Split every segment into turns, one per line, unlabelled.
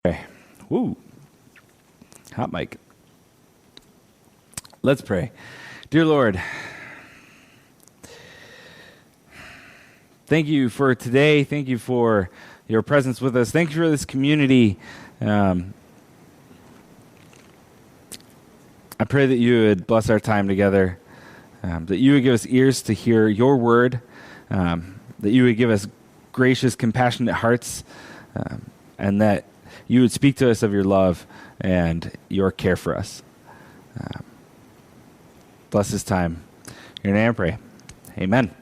Okay. Woo. Hot mic. Let's pray. Dear Lord, thank you for today. Thank you for your presence with us. Thank you for this community. I pray that you would bless our time together, that you would give us ears to hear your word, that you would give us gracious, compassionate hearts, and that you would speak to us of your love and your care for us. Bless this time. In your name I pray. Amen.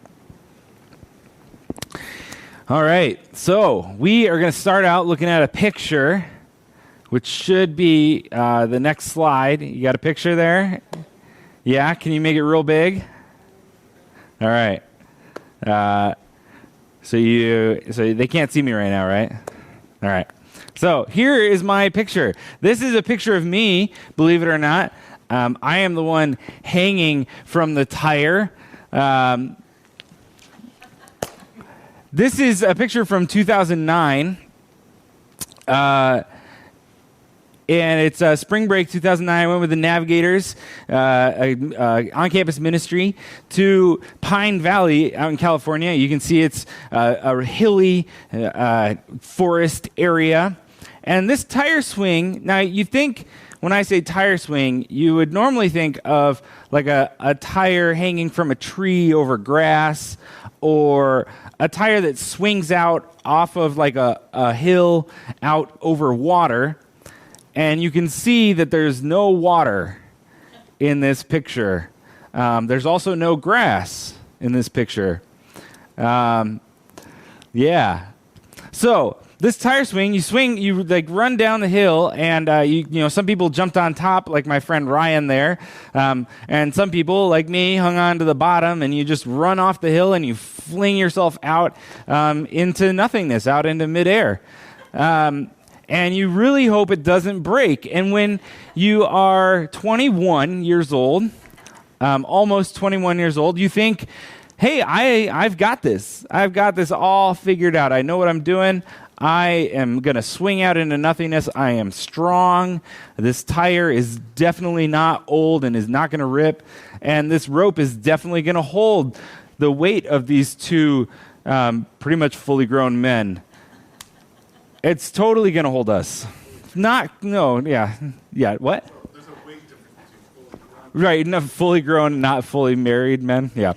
All right, so we are going to start out looking at a picture, which should be the next slide. You got a picture there? Yeah, can you make it real big? All right. So they can't see me right now, right? All right. So here is my picture. This is a picture of me, believe it or not. I am the one hanging from the tire. This is a picture from 2009. And it's spring break 2009. I went with the Navigators, on-campus ministry, to Pine Valley out in California. You can see it's a hilly forest area. And this tire swing, now you think, when I say tire swing, you would normally think of like a tire hanging from a tree over grass, or a tire that swings out off of like a hill out over water. And you can see that there's no water in this picture. There's also no grass in this picture. Yeah. So this tire swing, you like run down the hill, and you know, some people jumped on top, like my friend Ryan there, and some people, like me, hung on to the bottom, and you just run off the hill and you fling yourself out into nothingness, out into midair. And you really hope it doesn't break. And when you are 21 years old, almost 21 years old, you think, hey, I've got this. I've got this all figured out. I know what I'm doing. I am going to swing out into nothingness. I am strong. This tire is definitely not old and is not going to rip. And this rope is definitely going to hold the weight of these two pretty much fully grown men. It's totally going to hold us. What?
There's a weight difference between
Right, fully grown, not fully married men. Yeah.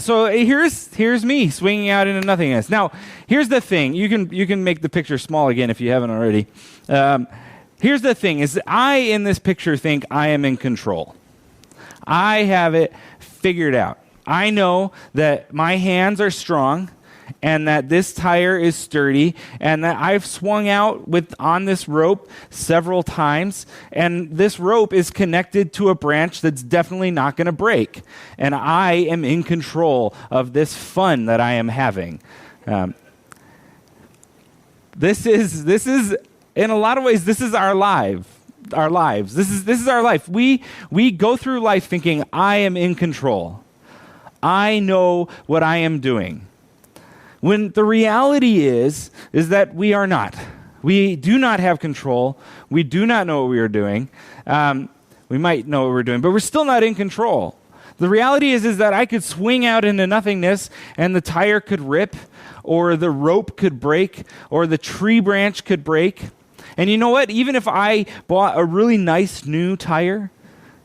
So here's me swinging out into nothingness. Now, here's the thing. You can make the picture small again if you haven't already. Here's the thing, is I, in this picture, think I am in control. I have it figured out. I know that my hands are strong, and that this tire is sturdy, and that I've swung out on this rope several times, and this rope is connected to a branch that's definitely not going to break, and I am in control of this fun that I am having. This is in a lot of ways, this is our lives. This is our life. We go through life thinking, I am in control. I know what I am doing. When the reality is that we are not. We do not have control. We do not know what we are doing. We might know what we're doing, but we're still not in control. The reality is that I could swing out into nothingness, and the tire could rip, or the rope could break, or the tree branch could break. And you know what? Even if I bought a really nice new tire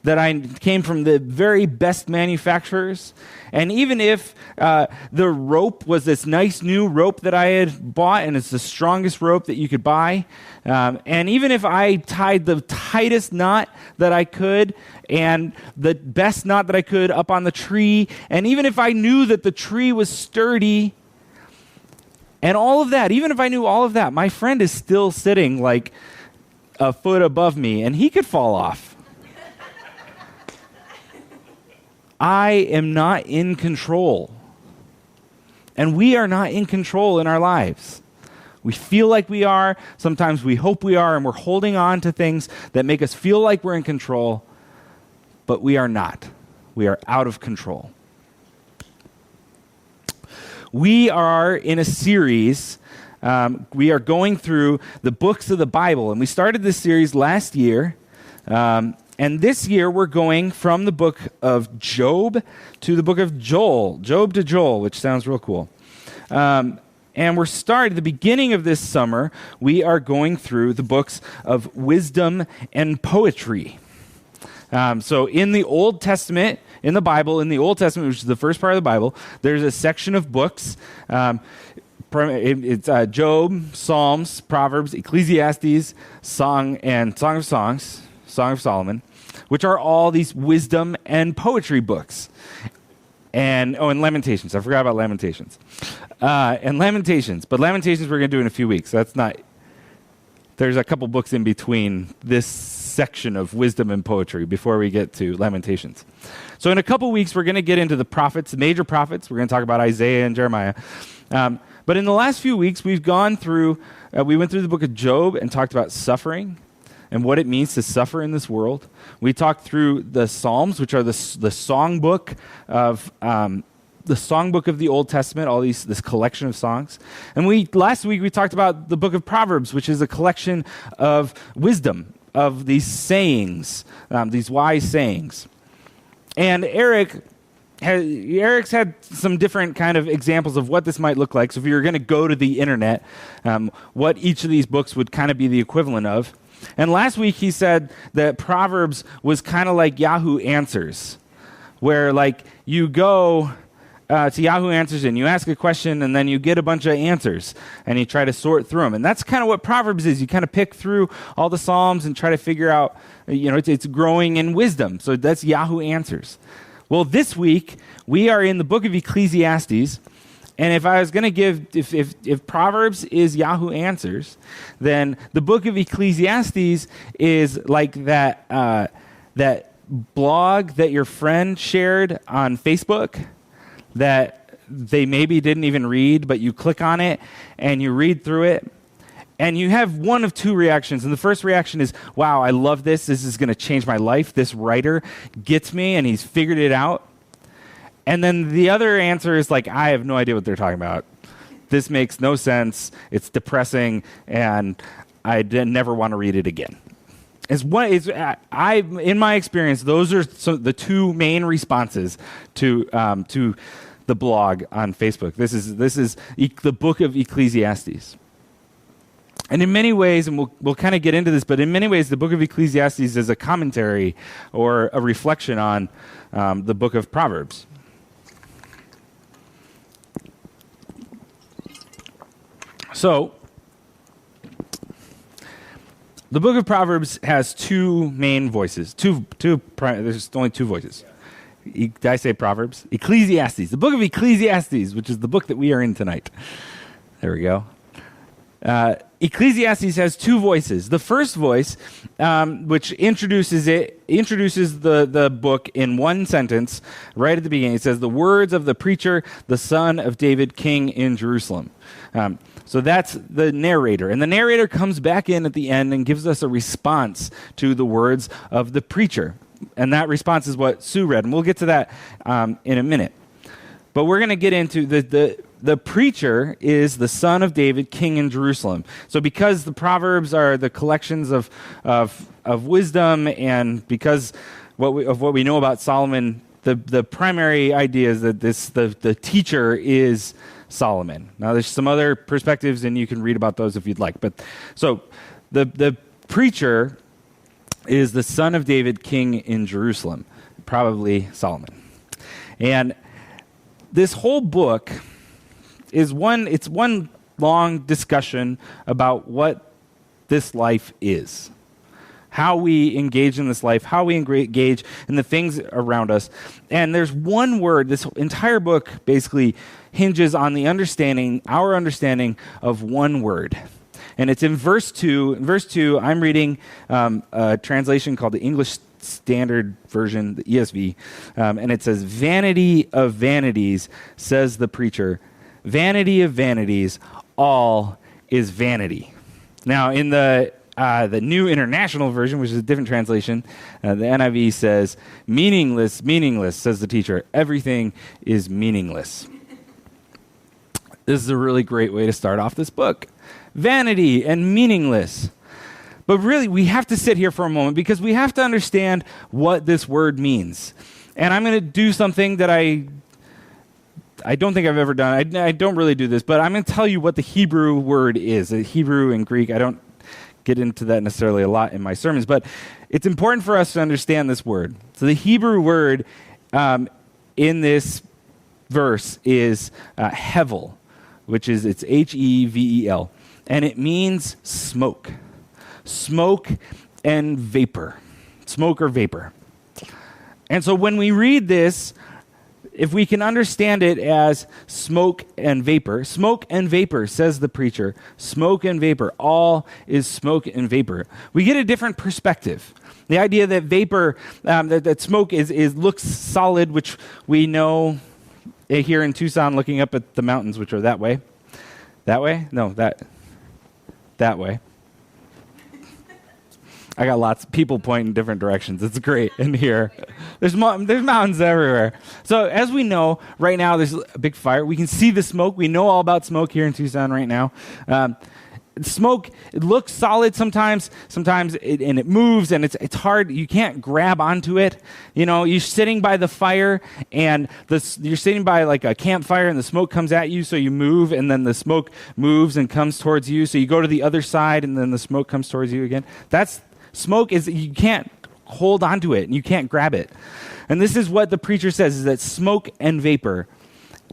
that I came from the very best manufacturers, and even if the rope was this nice new rope that I had bought, and it's the strongest rope that you could buy, and even if I tied the tightest knot that I could, and the best knot that I could up on the tree, and even if I knew that the tree was sturdy, and all of that, even if I knew all of that, my friend is still sitting like a foot above me, and he could fall off. I am not in control. And we are not in control in our lives. We feel like we are. Sometimes we hope we are, and we're holding on to things that make us feel like we're in control, but we are not. We are out of control. We are in a series we are going through the books of the Bible. And we started this series last year. And this year, we're going from the book of Job to the book of Joel, Job to Joel, which sounds real cool. And we're starting at the beginning of this summer, we are going through the books of wisdom and poetry. So in the Old Testament, in the Bible, in the Old Testament, which is the first part of the Bible, there's a section of books. It's Job, Psalms, Proverbs, Ecclesiastes, Song of Solomon, which are all these wisdom and poetry books. And Lamentations. I forgot about Lamentations. And Lamentations. But Lamentations we're going to do in a few weeks. There's a couple books in between this section of wisdom and poetry before we get to Lamentations. So in a couple weeks, we're going to get into the prophets, the major prophets. We're going to talk about Isaiah and Jeremiah. But in the last few weeks, we went through the book of Job and talked about suffering and what it means to suffer in this world. We talked through the Psalms, which are the songbook of the Old Testament, this collection of songs. And last week we talked about the book of Proverbs, which is a collection of wisdom, of these sayings, these wise sayings. And Eric's had some different kind of examples of what this might look like. So if you're going to go to the internet, what each of these books would kind of be the equivalent of. And last week he said that Proverbs was kind of like Yahoo Answers, where like you go to Yahoo Answers and you ask a question and then you get a bunch of answers and you try to sort through them. And that's kind of what Proverbs is. You kind of pick through all the Psalms and try to figure out, it's growing in wisdom. So that's Yahoo Answers. Well, this week we are in the book of Ecclesiastes. And if I was going to give, if Proverbs is Yahoo Answers, then the book of Ecclesiastes is like that blog that your friend shared on Facebook that they maybe didn't even read, but you click on it and you read through it. And you have one of two reactions. And the first reaction is, wow, I love this. This is going to change my life. This writer gets me and he's figured it out. And then the other answer is like, I have no idea what they're talking about. This makes no sense. It's depressing, and I never want to read it again. In my experience, those are the two main responses to the blog on Facebook. This is the book of Ecclesiastes. And in many ways, and we'll kind of get into this, but in many ways, the book of Ecclesiastes is a commentary or a reflection on the book of Proverbs. So, the book of Proverbs has two main voices. There's only two voices. Did I say Proverbs? Ecclesiastes. The book of Ecclesiastes, which is the book that we are in tonight. There we go. Ecclesiastes has two voices. The first voice, which introduces the book in one sentence right at the beginning. It says, "The words of the preacher, the son of David, king in Jerusalem." So that's the narrator. And the narrator comes back in at the end and gives us a response to the words of the preacher. And that response is what Sue read. And we'll get to that in a minute. But we're going to get into the preacher is the son of David, king in Jerusalem. So because the Proverbs are the collections of wisdom, and because of what we know about Solomon, the primary idea is that the teacher is Solomon. Now, there's some other perspectives, and you can read about those if you'd like. But so the preacher is the son of David, king in Jerusalem, probably Solomon. And this whole book is one long discussion about what this life is, how we engage in this life, how we engage in the things around us. And there's one word. This entire book basically hinges on our understanding of one word. And it's in verse 2. In verse 2, I'm reading a translation called the English Standard Version, the ESV, and it says, "Vanity of vanities, says the preacher. Vanity of vanities, all is vanity." Now, in the New International Version, which is a different translation, the NIV says, "Meaningless, meaningless, says the teacher. Everything is meaningless." This is a really great way to start off this book. Vanity and meaningless. But really, we have to sit here for a moment because we have to understand what this word means. And I'm going to do something that I don't think I've ever done. I don't really do this, but I'm going to tell you what the Hebrew word is. The Hebrew and Greek, I don't get into that necessarily a lot in my sermons, but it's important for us to understand this word. So the Hebrew word in this verse is hevel, which is, it's Hevel, and it means smoke. Smoke and vapor. Smoke or vapor. And so when we read this, if we can understand it as smoke and vapor, says the preacher, smoke and vapor, all is smoke and vapor, we get a different perspective. The idea that vapor, that smoke looks solid, which we know here in Tucson, looking up at the mountains, which are that way. That way? No, that way. I got lots of people pointing different directions. It's great in here. There's mountains everywhere. So as we know, right now there's a big fire. We can see the smoke. We know all about smoke here in Tucson right now. Smoke, it looks solid sometimes it moves, and it's hard. You can't grab onto it. You know, you're sitting by the fire, and you're sitting by like a campfire, and the smoke comes at you, so you move, and then the smoke moves and comes towards you. So you go to the other side, and then the smoke comes towards you again. Smoke is, you can't hold onto it, and you can't grab it. And this is what the preacher says, is that smoke and vapor,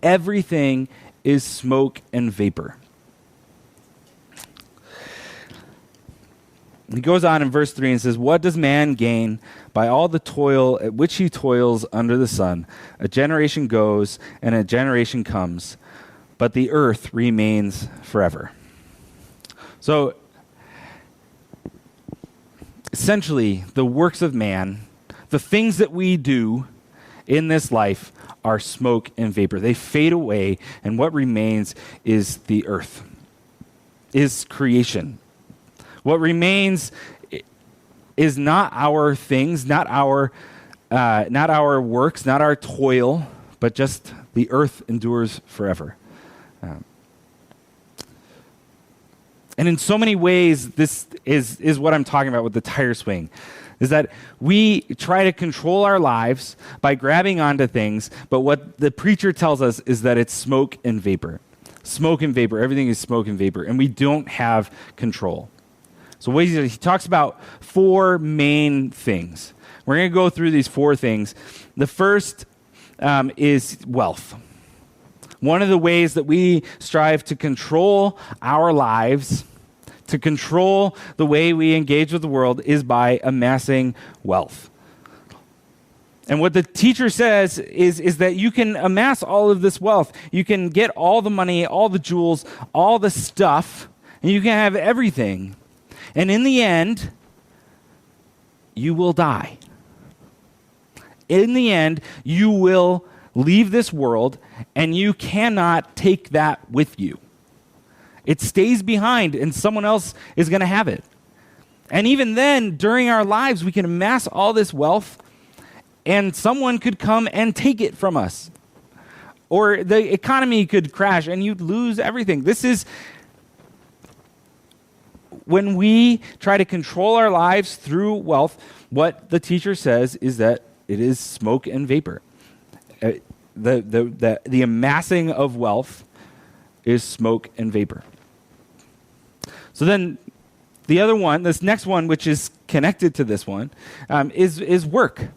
everything is smoke and vapor. He goes on in verse 3 and says, "What does man gain by all the toil at which he toils under the sun? A generation goes and a generation comes, but the earth remains forever." So, essentially, the works of man, the things that we do in this life, are smoke and vapor. They fade away, and what remains is the earth, is creation. What remains is not our things, not our works, not our toil, but just the earth endures forever. And in so many ways, this is what I'm talking about with the tire swing, is that we try to control our lives by grabbing onto things, but what the preacher tells us is that it's smoke and vapor. Smoke and vapor. Everything is smoke and vapor, and we don't have control. So what he talks about 4 main things. We're going to go through these 4 things. The first is wealth. One of the ways that we strive to control our lives, to control the way we engage with the world, is by amassing wealth. And what the teacher says is that you can amass all of this wealth. You can get all the money, all the jewels, all the stuff, and you can have everything. And in the end, you will die. In the end, you will leave this world, and you cannot take that with you. It stays behind, and someone else is going to have it. And even then, during our lives, we can amass all this wealth, and someone could come and take it from us. Or the economy could crash, and you'd lose everything. This is when we try to control our lives through wealth. What the teacher says is that it is smoke and vapor. The amassing of wealth is smoke and vapor. So then the other one, this next one, which is connected to this one, is work.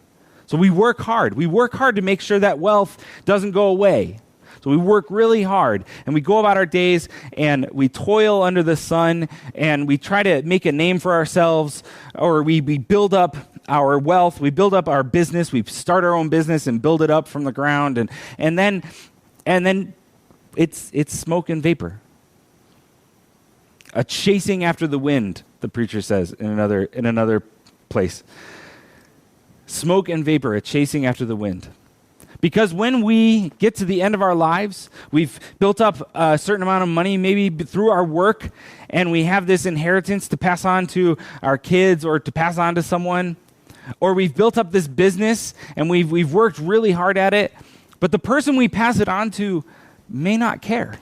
So we work hard. We work hard to make sure that wealth doesn't go away. So we work really hard, and we go about our days, and we toil under the sun, and we try to make a name for ourselves, or we build up our wealth, we build up our business, we start our own business and build it up from the ground, and then it's smoke and vapor. A chasing after the wind, the preacher says in another place. Smoke and vapor, a chasing after the wind. Because when we get to the end of our lives, we've built up a certain amount of money, maybe through our work, and we have this inheritance to pass on to our kids or to pass on to someone, or we've built up this business and we've worked really hard at it, but the person we pass it on to may not care.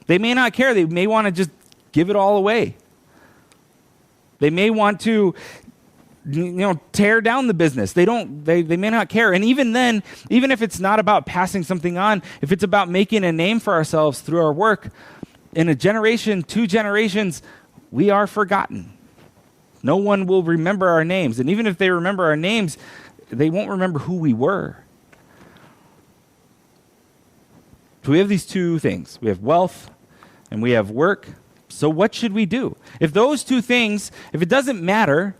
They may not care. They may want to just give it all away. They may want to, tear down the business. They may not care. And even then, even if it's not about passing something on, if it's about making a name for ourselves through our work, in a generation, 2 generations, we are forgotten. No one will remember our names. And even if they remember our names, they won't remember who we were. So we have these 2 things. We have wealth and we have work. So what should we do? If those 2 things, if it doesn't matter,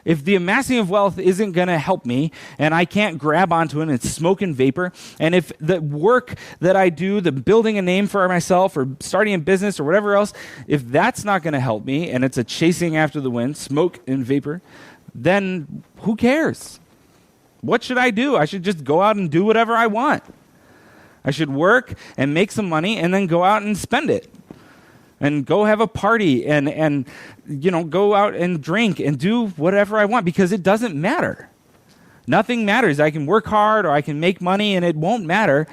if the amassing of wealth isn't going to help me and I can't grab onto it and it's smoke and vapor, and if the work that I do, the building a name for myself or starting a business or whatever else, if that's not going to help me and it's a chasing after the wind, smoke and vapor, then who cares? What should I do? I should just go out and do whatever I want. I should work and make some money and then go out and spend it. And go have a party and go out and drink and do whatever I want because it doesn't matter. Nothing matters. I can work hard or I can make money and it won't matter.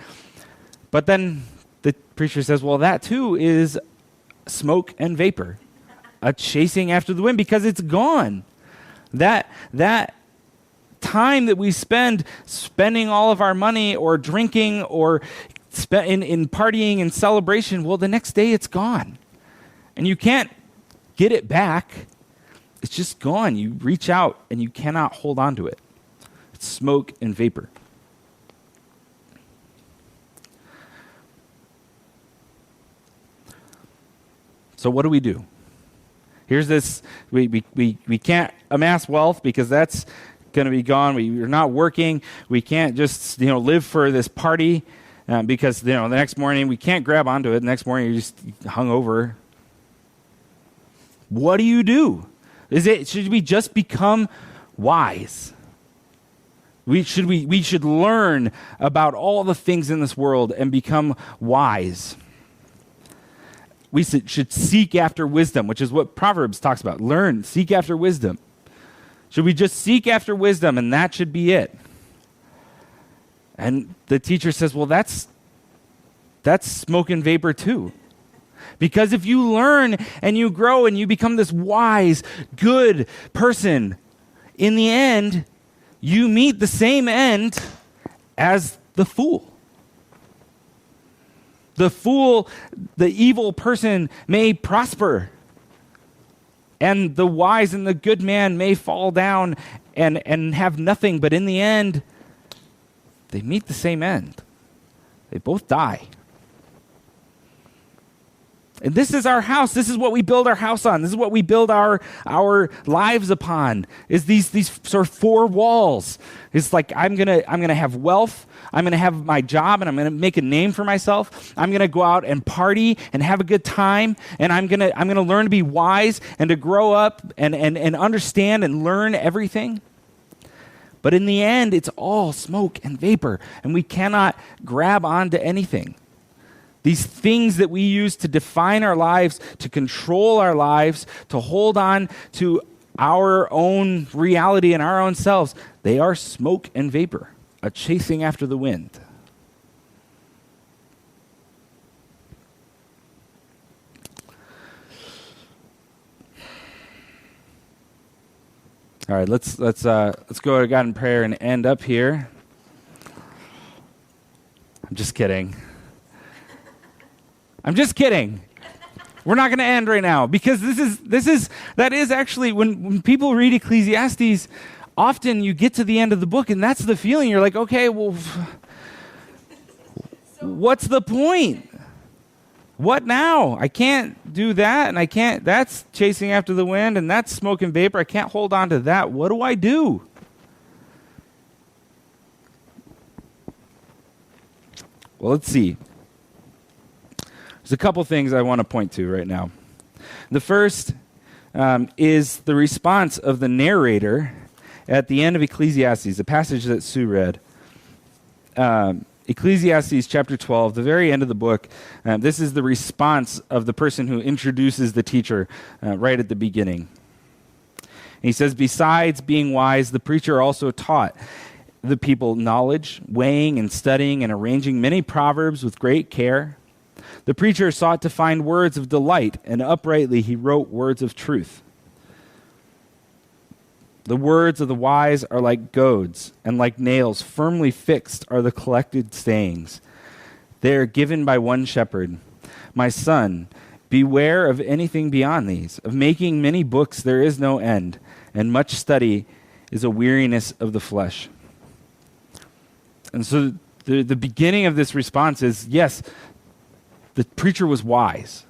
But then the preacher says, well, that too is smoke and vapor, a chasing after the wind because it's gone. That time that we spending all of our money or drinking or in partying and celebration, well, the next day it's gone. And you can't get it back. It's just gone. You reach out and you cannot hold on to it. It's smoke and vapor. So what do we do? Here's this. We can't amass wealth because that's going to be gone. We're not working. We can't just live for this party because the next morning we can't grab onto it. The next morning you're just hungover. What do you do? Should we just become wise? We should learn about all the things in this world and become wise. We should seek after wisdom, which is what Proverbs talks about. Learn, seek after wisdom. Should we just seek after wisdom and that should be it? And the teacher says, well, that's smoke and vapor too. Because if you learn and you grow and you become this wise, good person, in the end, you meet the same end as the fool. The fool, the evil person may prosper, and the wise and the good man may fall down and have nothing, but in the end, they meet the same end. They both die. And this is our house. This is what we build our house on. This is what we build our lives upon. Is these sort of 4 walls. It's like I'm gonna have wealth. I'm gonna have my job, and I'm gonna make a name for myself. I'm gonna go out and party and have a good time, and I'm gonna learn to be wise and to grow up and understand and learn everything. But in the end, it's all smoke and vapor, and we cannot grab onto anything. These things that we use to define our lives, to control our lives, to hold on to our own reality and our own selves, they are smoke and vapor, a chasing after the wind. All right, let's go to God in prayer and end up here. I'm just kidding. We're not going to end right now because that is actually when people read Ecclesiastes, often you get to the end of the book and that's the feeling. You're like, okay, well, what's the point? What now? I can't do that, and that's chasing after the wind, and that's smoke and vapor. I can't hold on to that. What do I do? Well, let's see. There's a couple things I want to point to right now. The first is the response of the narrator at the end of Ecclesiastes, the passage that Sue read. Ecclesiastes chapter 12, the very end of the book. This is the response of the person who introduces the teacher right at the beginning. And he says, besides being wise, the preacher also taught the people knowledge, weighing and studying and arranging many proverbs with great care. The preacher sought to find words of delight, and uprightly he wrote words of truth. The words of the wise are like goads, and like nails firmly fixed are the collected sayings. They are given by one shepherd. My son, beware of anything beyond these. Of making many books there is no end, and much study is a weariness of the flesh. And so the beginning of this response is, yes, the preacher was wise.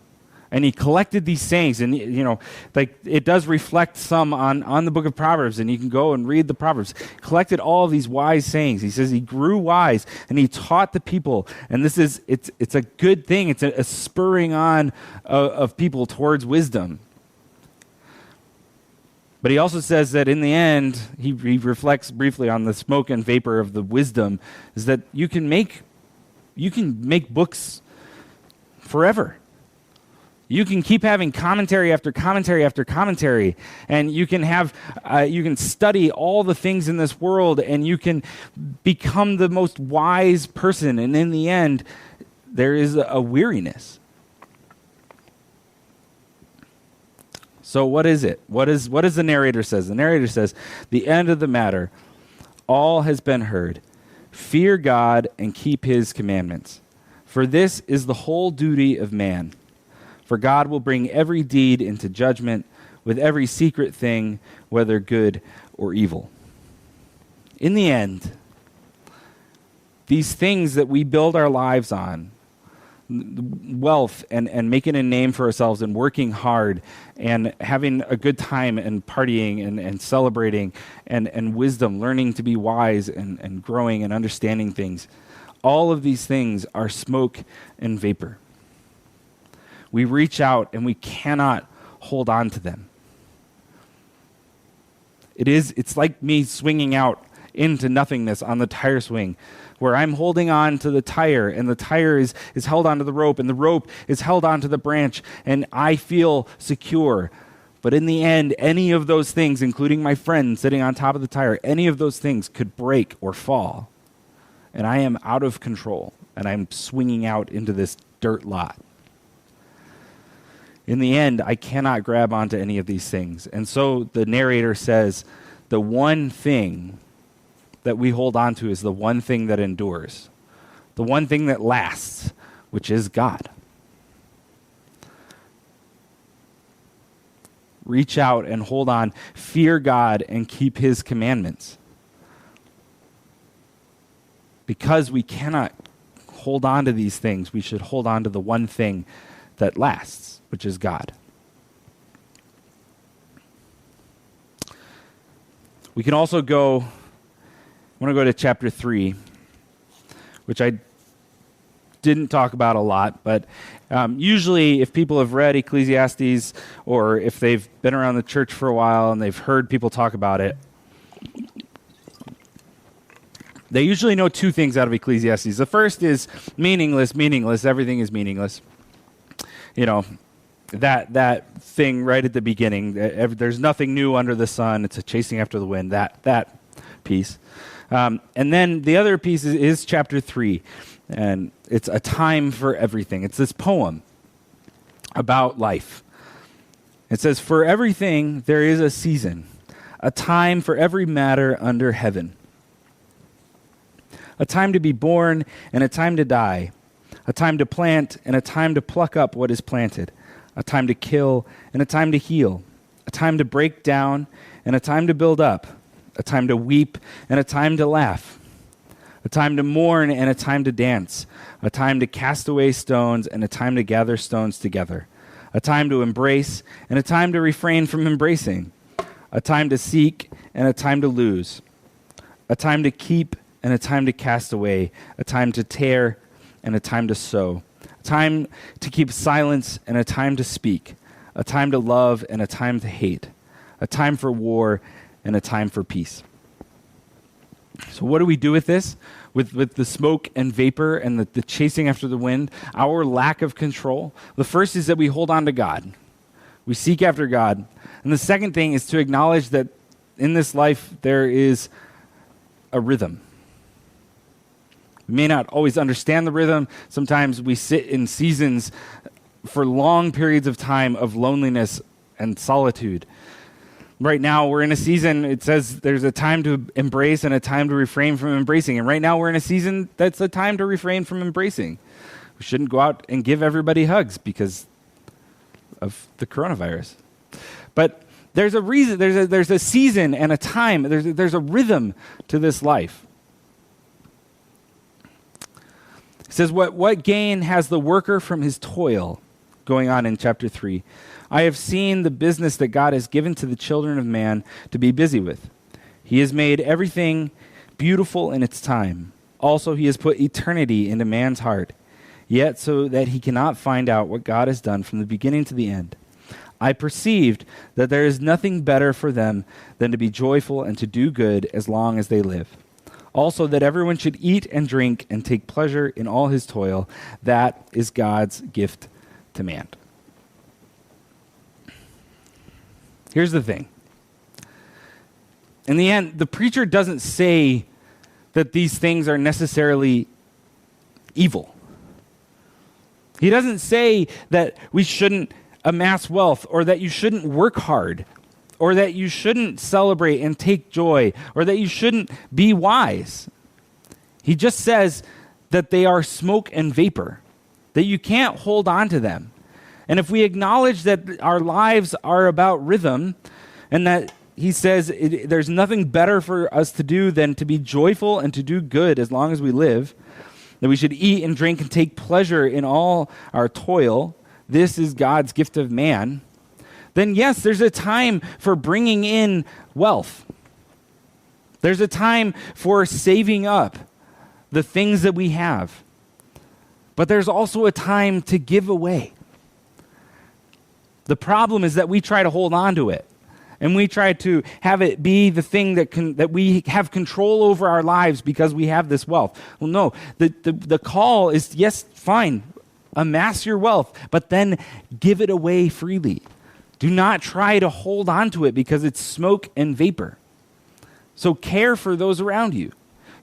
And he collected these sayings, and like it does reflect some on the book of Proverbs, and you can go and read the Proverbs. Collected all of these wise sayings. He says he grew wise, and he taught the people. And it's a good thing. It's a spurring on of people towards wisdom. But he also says that in the end, he reflects briefly on the smoke and vapor of the wisdom, is that you can make books forever. You can keep having commentary after commentary after commentary, and you can study all the things in this world, and you can become the most wise person. And in the end, there is a weariness. So what is it? What does the narrator says? The narrator says, the end of the matter, all has been heard. Fear God and keep his commandments. For this is the whole duty of man. For God will bring every deed into judgment with every secret thing, whether good or evil. In the end, these things that we build our lives on, wealth and making a name for ourselves and working hard and having a good time and partying and celebrating and wisdom, learning to be wise and growing and understanding things, all of these things are smoke and vapor. We reach out and we cannot hold on to them. It's like me swinging out into nothingness on the tire swing, where I'm holding on to the tire, and the tire is held onto the rope, and the rope is held onto the branch, and I feel secure. But in the end, any of those things, including my friend sitting on top of the tire, any of those things could break or fall. And I am out of control, and I'm swinging out into this dirt lot. In the end, I cannot grab onto any of these things. And so the narrator says, the one thing that we hold on to is the one thing that endures, the one thing that lasts, which is God. Reach out and hold on. Fear God and keep his commandments. Because we cannot hold on to these things, we should hold on to the one thing that lasts, which is God. We can also I want to go to chapter 3, which I didn't talk about a lot, but usually if people have read Ecclesiastes, or if they've been around the church for a while and they've heard people talk about it, they usually know two things out of Ecclesiastes. The first is meaningless, everything is meaningless. That thing right at the beginning, there's nothing new under the sun, it's a chasing after the wind, that piece. And then the other piece is chapter 3, and it's a time for everything. It's this poem about life. It says, for everything there is a season, a time for every matter under heaven. A time to be born and a time to die. A time to plant and a time to pluck up what is planted. A time to kill and a time to heal. A time to break down and a time to build up. A time to weep and a time to laugh. A time to mourn and a time to dance. A time to cast away stones and a time to gather stones together. A time to embrace and a time to refrain from embracing. A time to seek and a time to lose. A time to keep and a time to cast away. A time to tear and a time to sow. A time to keep silence and a time to speak. A time to love and a time to hate. A time for war and a time for peace. So what do we do with this? With the smoke and vapor and the chasing after the wind, our lack of control? The first is that we hold on to God. We seek after God. And the second thing is to acknowledge that in this life there is a rhythm. We may not always understand the rhythm. Sometimes we sit in seasons for long periods of time of loneliness and solitude. Right now, we're in a season, it says there's a time to embrace and a time to refrain from embracing. And right now, we're in a season that's a time to refrain from embracing. We shouldn't go out and give everybody hugs because of the coronavirus. But there's a reason, there's a season and a time, there's a rhythm to this life. It says, what gain has the worker from his toil? Going on in chapter 3. I have seen the business that God has given to the children of man to be busy with. He has made everything beautiful in its time. Also, he has put eternity into man's heart, yet so that he cannot find out what God has done from the beginning to the end. I perceived that there is nothing better for them than to be joyful and to do good as long as they live. Also, that everyone should eat and drink and take pleasure in all his toil. That is God's gift to man. Here's the thing. In the end, the preacher doesn't say that these things are necessarily evil. He doesn't say that we shouldn't amass wealth, or that you shouldn't work hard, or that you shouldn't celebrate and take joy, or that you shouldn't be wise. He just says that they are smoke and vapor, that you can't hold on to them. And if we acknowledge that our lives are about rhythm, and that he says there's nothing better for us to do than to be joyful and to do good as long as we live, that we should eat and drink and take pleasure in all our toil, this is God's gift of man, then yes, there's a time for bringing in wealth. There's a time for saving up the things that we have. But there's also a time to give away. The problem is that we try to hold on to it, and we try to have it be the thing that we have control over our lives because we have this wealth. Well, no, the call is, yes, fine, amass your wealth, but then give it away freely. Do not try to hold on to it because it's smoke and vapor. So care for those around you.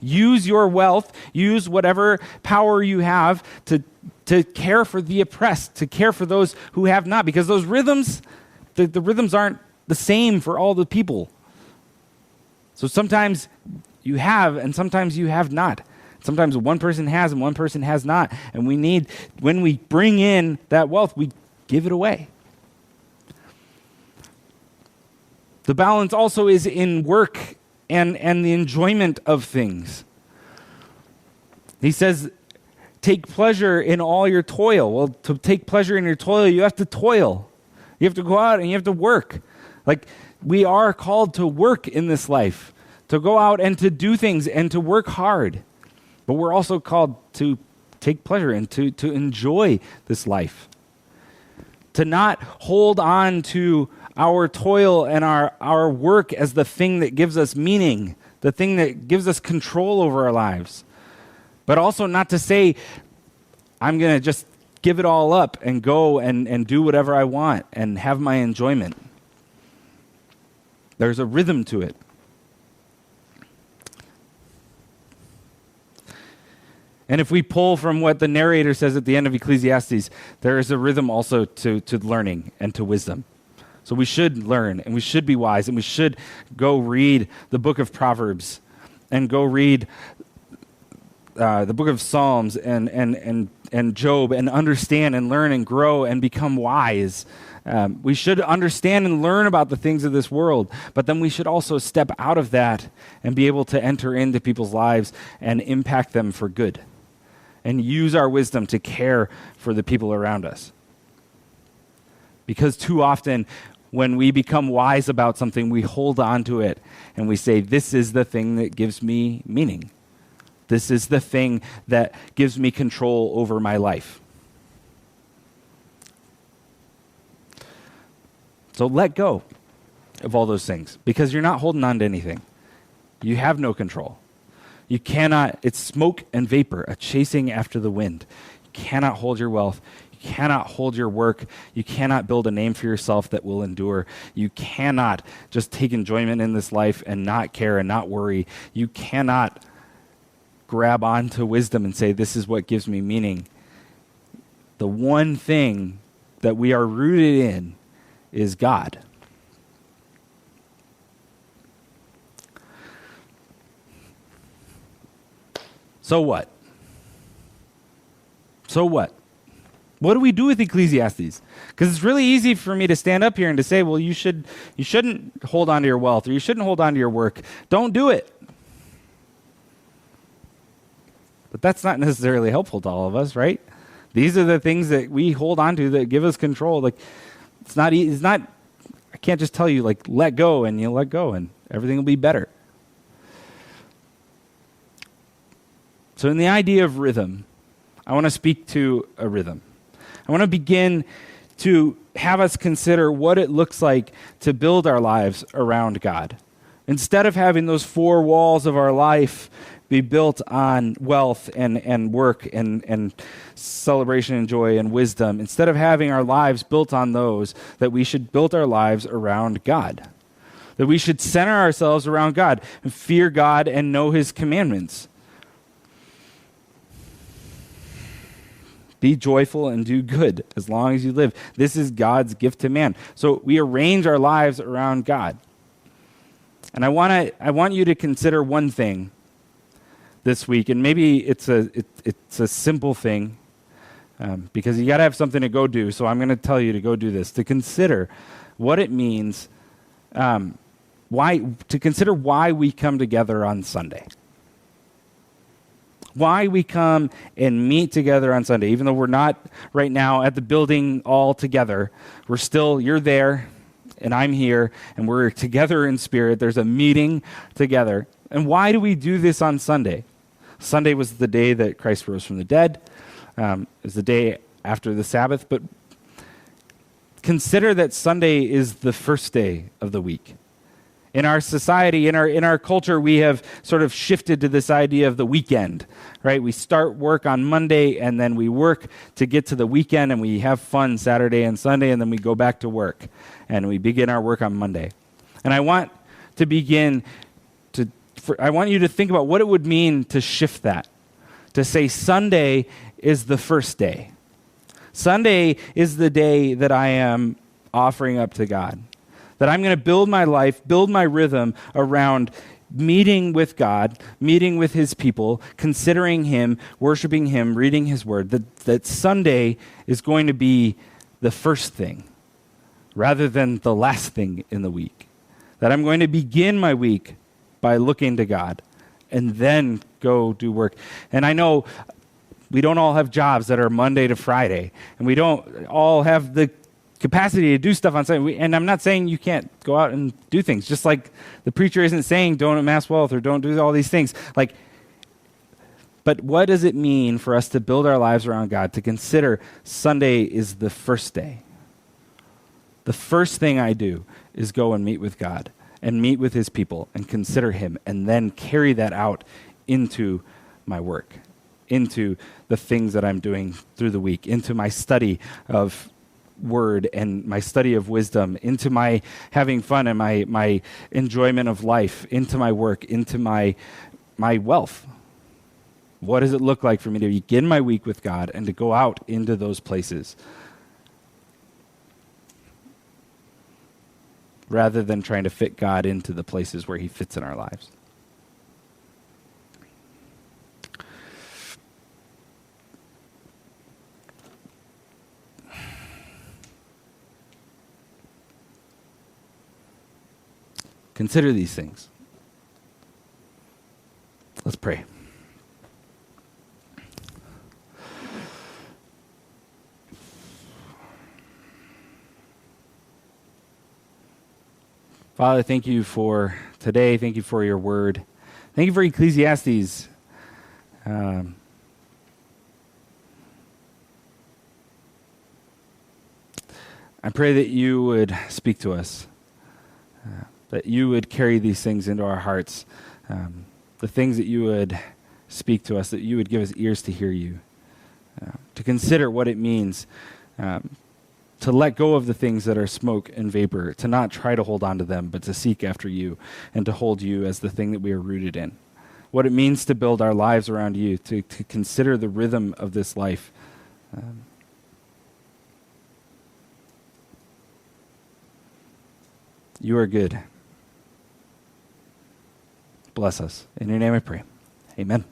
Use your wealth, use whatever power you have to care for the oppressed, to care for those who have not, because those rhythms, the rhythms aren't the same for all the people. So sometimes you have and sometimes you have not. Sometimes one person has and one person has not. And we need, when we bring in that wealth, we give it away. The balance also is in work and the enjoyment of things. He says, take pleasure in all your toil. Well, to take pleasure in your toil, you have to toil. You have to go out and you have to work. Like, we are called to work in this life, to go out and to do things and to work hard. But we're also called to take pleasure and to enjoy this life. To not hold on to our toil and our work as the thing that gives us meaning, the thing that gives us control over our lives. But also not to say, I'm going to just give it all up and go and do whatever I want and have my enjoyment. There's a rhythm to it. And if we pull from what the narrator says at the end of Ecclesiastes, there is a rhythm also to learning and to wisdom. So we should learn and we should be wise and we should go read the book of Proverbs and go read the book of Psalms and Job and understand and learn and grow and become wise. We should understand and learn about the things of this world, but then we should also step out of that and be able to enter into people's lives and impact them for good and use our wisdom to care for the people around us. Because too often, when we become wise about something, we hold on to it and we say, this is the thing that gives me meaning. This is the thing that gives me control over my life. So let go of all those things because you're not holding on to anything. You have no control. You cannot, it's smoke and vapor, a chasing after the wind. You cannot hold your wealth. You cannot hold your work. You cannot build a name for yourself that will endure. You cannot just take enjoyment in this life and not care and not worry. You cannot grab onto wisdom and say, this is what gives me meaning. The one thing that we are rooted in is God. So what? So what? What do we do with Ecclesiastes? Because it's really easy for me to stand up here and to say, well, you shouldn't hold on to your wealth, or you shouldn't hold on to your work. Don't do it. But that's not necessarily helpful to all of us, right? These are the things that we hold on to that give us control. Like, it's not, I can't just tell you, like, let go, and you'll let go, and everything will be better. So in the idea of rhythm, I want to speak to a rhythm. I want to begin to have us consider what it looks like to build our lives around God. Instead of having those four walls of our life be built on wealth and work and celebration and joy and wisdom, instead of having our lives built on those, that we should build our lives around God. That we should center ourselves around God and fear God and know his commandments. Be joyful and do good as long as you live. This is God's gift to man. So we arrange our lives around God. And I want you to consider one thing this week, and maybe it's a simple thing, because you got to have something to go do. So I'm going to tell you to go do this, to consider what it means, why we come together on Sunday. Why we come and meet together on Sunday, even though we're not right now at the building all together. We're still, you're there, and I'm here, and we're together in spirit. There's a meeting together. And why do we do this on Sunday? Sunday was the day that Christ rose from the dead. It was the day after the Sabbath. But consider that Sunday is the first day of the week. In our society, in our culture, we have sort of shifted to this idea of the weekend, right? We start work on Monday, and then we work to get to the weekend, and we have fun Saturday and Sunday, and then we go back to work, and we begin our work on Monday. And I want you to think about what it would mean to shift that, to say Sunday is the first day. Sunday is the day that I am offering up to God. That I'm going to build my life, build my rhythm around meeting with God, meeting with his people, considering him, worshiping him, reading his word. That Sunday is going to be the first thing rather than the last thing in the week. That I'm going to begin my week by looking to God and then go do work. And I know we don't all have jobs that are Monday to Friday, and we don't all have the capacity to do stuff on Sunday. And I'm not saying you can't go out and do things, just like the preacher isn't saying don't amass wealth or don't do all these things. But what does it mean for us to build our lives around God, to consider Sunday is the first day? The first thing I do is go and meet with God and meet with his people and consider him, and then carry that out into my work, into the things that I'm doing through the week, into my study of word and my study of wisdom, into my having fun and my enjoyment of life, into my work, into my wealth. What does it look like for me to begin my week with God and to go out into those places rather than trying to fit God into the places where he fits in our lives? Consider these things. Let's pray. Father, thank you for today. Thank you for your word. Thank you for Ecclesiastes. I pray that you would speak to us. That you would carry these things into our hearts, the things that you would speak to us, that you would give us ears to hear you, to consider what it means to let go of the things that are smoke and vapor, to not try to hold on to them, but to seek after you and to hold you as the thing that we are rooted in. what it means to build our lives around you, to consider the rhythm of this life. You are good. Bless us. In your name I pray. Amen.